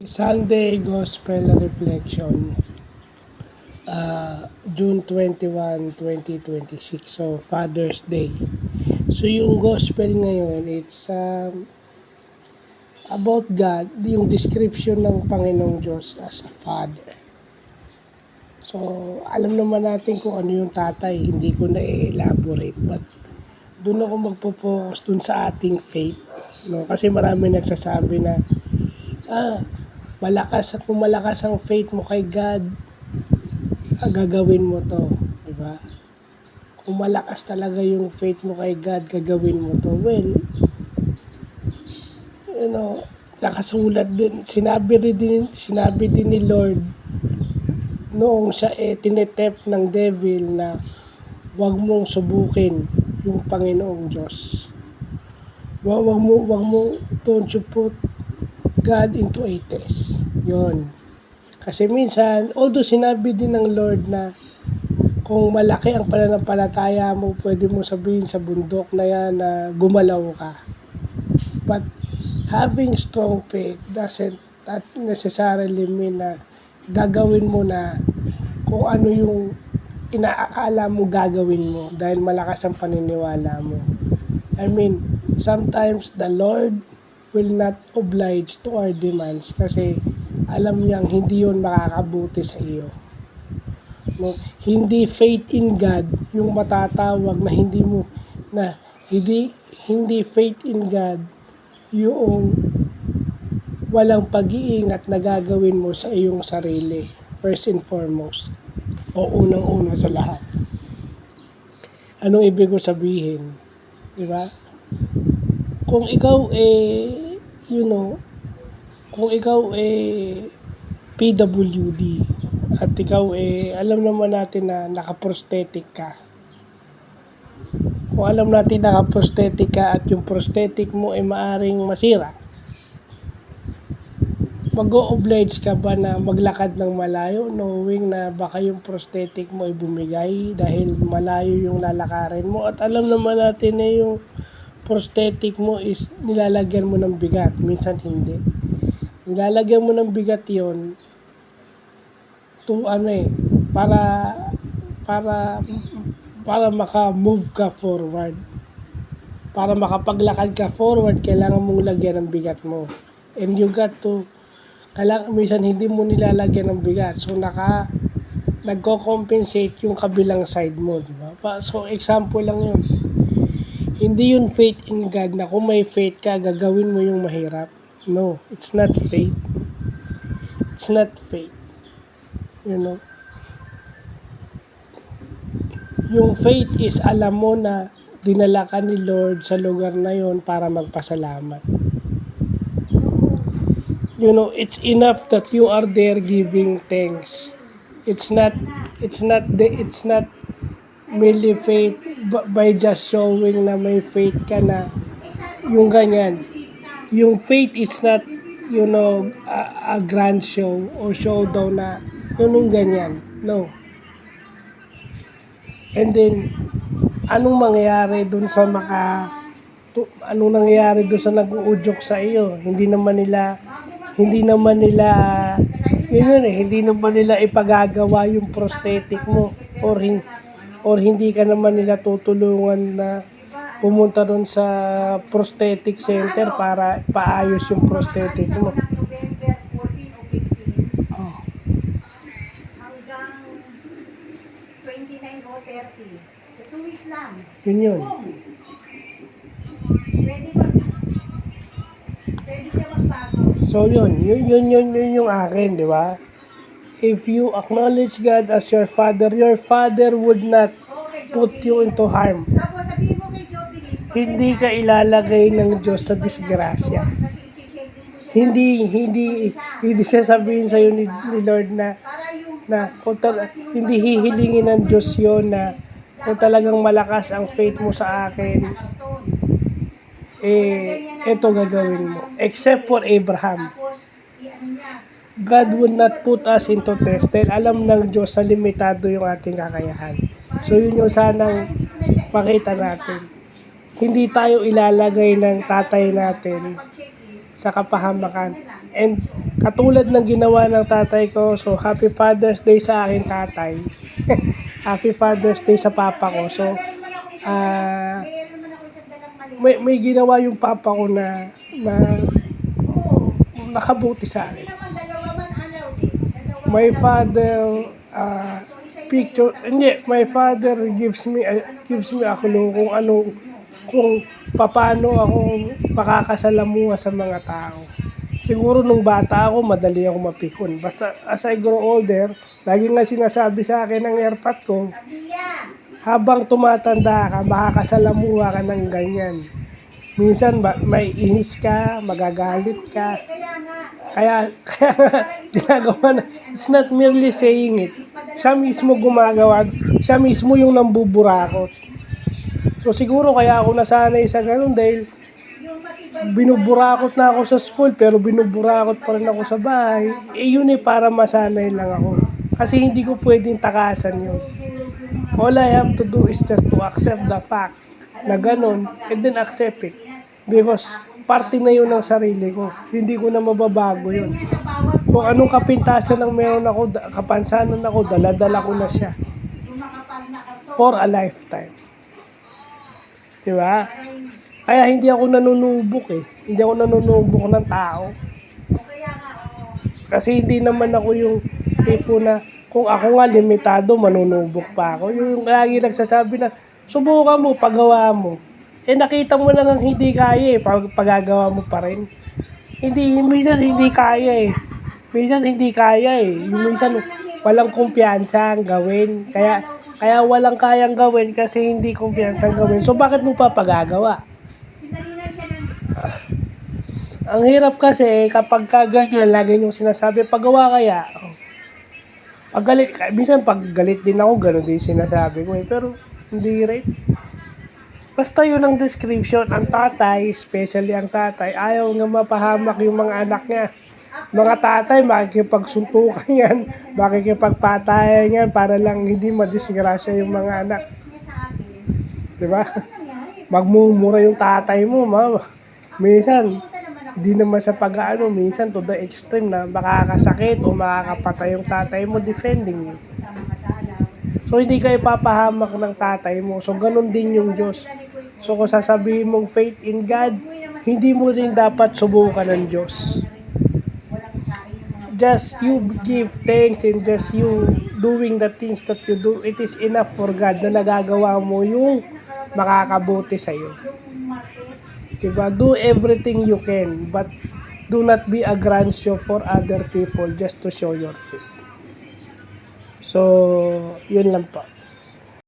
Sunday Gospel Reflection, June 21, 2026. So, Father's Day. So, yung Gospel ngayon, it's about God, yung description ng Panginoong Diyos as a Father. So, alam naman natin kung ano yung tatay, hindi ko na i-elaborate, but doon ako magpo-focus dun sa ating faith. No? Kasi marami nagsasabi na, kung malakas ang faith mo kay God, gagawin mo to, di ba? Kung malakas talaga yung faith mo kay God, gagawin mo to. Well, nakasulat din, sinabi din ni Lord noong siya tinetep ng devil na wag mong subukin yung Panginoong Diyos. Wag mo, don't you put God into a test. Yun. Kasi minsan, although sinabi din ng Lord na kung malaki ang pananampalataya mo, pwede mo sabihin sa bundok na yan na gumalaw ka. But having strong faith doesn't that necessarily mean na gagawin mo na kung ano yung inaakala mo gagawin mo dahil malakas ang paniniwala mo. I mean, sometimes the Lord will not oblige to our demands kasi alam niyang hindi yun makakabuti sa iyo. No? Hindi faith in God yung matatawag na hindi faith in God yung walang pag-iingat na gagawin mo sa iyong sarili, first and foremost, o unang-una sa lahat. Anong ibig ko sabihin? Diba? Kung ikaw kung ikaw PWD at ikaw alam naman natin na naka-prosthetic ka. Kung alam natin naka-prosthetic ka at yung prosthetic mo ay maaring masira, mag-o-oblige ka ba na maglakad ng malayo knowing na baka yung prosthetic mo ay bumigay dahil malayo yung lalakarin mo? At alam naman natin na yung prosthetic mo is nilalagyan mo ng bigat, minsan hindi. Nilalagyan mo ng bigat yon to para maka-move ka forward. Para makapaglakad ka forward, kailangan mong lagyan ng bigat mo. And you got to, minsan hindi mo nilalagyan ng bigat. So, nagko-compensate yung kabilang side mo, di ba? So, example lang yun. Hindi yun faith in God na kung may faith ka, gagawin mo yung mahirap. No, it's not faith. It's not faith. Yung faith is alam mo na dinala ka ni Lord sa lugar na yon para magpasalamat. It's enough that you are there giving thanks. It's not merely faith by just showing na may faith ka na yung ganyan. Yung faith is not a grand show or showdown na yung ganyan. No. And then anong nangyayari doon sa nag-uudyok sa iyo? Hindi naman nila ipagagawa yung prosthetic mo or hindi ka naman nila tutulungan na pumunta doon sa prosthetic center para paayos yung prosthetic mo. Hanggang 29 o 30. 2 weeks lang. Yun. Pwede siya magbago. So yun yung akin, di ba? If you acknowledge God as your Father would not put you into harm. Tapos sabihin mo kay Joby, Hindi ka ilalagay ng Diyos sa disgrasya. Hindi siya sabihin sa iyo ni Lord na hindi hihilingin ng Diyos yon na kung talagang malakas ang faith mo sa akin, ito gagawin mo. Except for Abraham. God would not put us into test dahil alam ng Diyos sa limitado yung ating kakayahan. So yun yung sanang pakita natin. Hindi tayo ilalagay ng tatay natin sa kapahamakan. And katulad ng ginawa ng tatay ko, so Happy Father's Day sa akin tatay. Happy Father's Day sa papa ko. So, ah, Meron naman ako isang dalang mali. may ginawa yung papa ko na Oo. nakabuti sa Hindi akin. naman dalawa man alaw din. Dalawa My alaw. father So, picture, hindi, my father gives me a clue kung ano, kung paano ako makakasalamuha sa mga tao. Siguro nung bata ako, madali ako mapikon. Basta as I grow older, lagi nga sinasabi sa akin ng airpat ko, Tabiya. habang tumatanda ka, makakasalamuha ka ng ganyan. Minsan may inis ka, magagalit ka. Kaya nga. Kaya nga, ginagawa na, it's not merely saying it. Siya mismo gumagawa, siya mismo yung nambuburakot. So siguro kaya ako nasanay sa ganun dahil Yung matibay. binuburakot na ako sa school pero binuburakot pa rin ako sa bahay. Yun para masanay lang ako. Kasi hindi ko pwedeng takasan yun. All I have to do is just to accept the fact na ganun and then accept it. Because parte na yun ng sarili ko. Hindi ko na mababago yun. Sa bawat Kung anong kapintasan ng meron ako, kapansanan ako, dala-dala ko na siya. yung makapal na karton. For a lifetime. Diba? Kaya hindi ako nanunubok eh. Hindi ako nanunubok ng tao. O kaya nga, oo. Kasi hindi naman ako yung tipo na kung ako nga limitado, manunubok pa ako. Yung lagi nagsasabi na, subukan mo, pagawa mo. Eh nakita mo lang ang hindi kaya eh, pagagawa mo pa rin. Minsan hindi kaya eh. Minsan hindi kaya eh. Yung minsan walang kumpiyansa ang gawin. Kaya walang kayang gawin kasi hindi kumpiyansa ang gawin. So bakit mo pa pagagawa? Sinalinan siya ng Ang hirap kasi kapag ganyan, lagi yung sinasabi, pagawa kaya. Minsan pag galit din ako, gano'n din sinasabi ko eh. Pero hindi rin. Basta yun ang description. Ang tatay, especially ang tatay, ayaw nga mapahamak yung mga anak niya. Mga tatay, makikipagsuntukan yan, makikipagpatayan yan para lang hindi madisgrasya yung mga anak. text niya sa akin. Diba? Ano nangyari? Magmumura yung tatay mo, mama. Minsan, Pumunta naman ako. hindi naman sa pag-ano, minsan to the extreme na makakasakit o makakapatay yung tatay mo defending you. Punta mga dalaw. So, hindi ka ipapahamak ng tatay mo. So, ganun din yung Diyos. So, kung sasabihin mong faith in God, hindi mo rin dapat subukan ng Diyos. Walang kain yung mga Just you give thanks and just you doing the things that you do, it is enough for God na nagagawa mo yung makakabuti sa'yo. yung Martes. Diba? Do everything you can, but do not be a grand show for other people just to show your faith. So, yun lang po.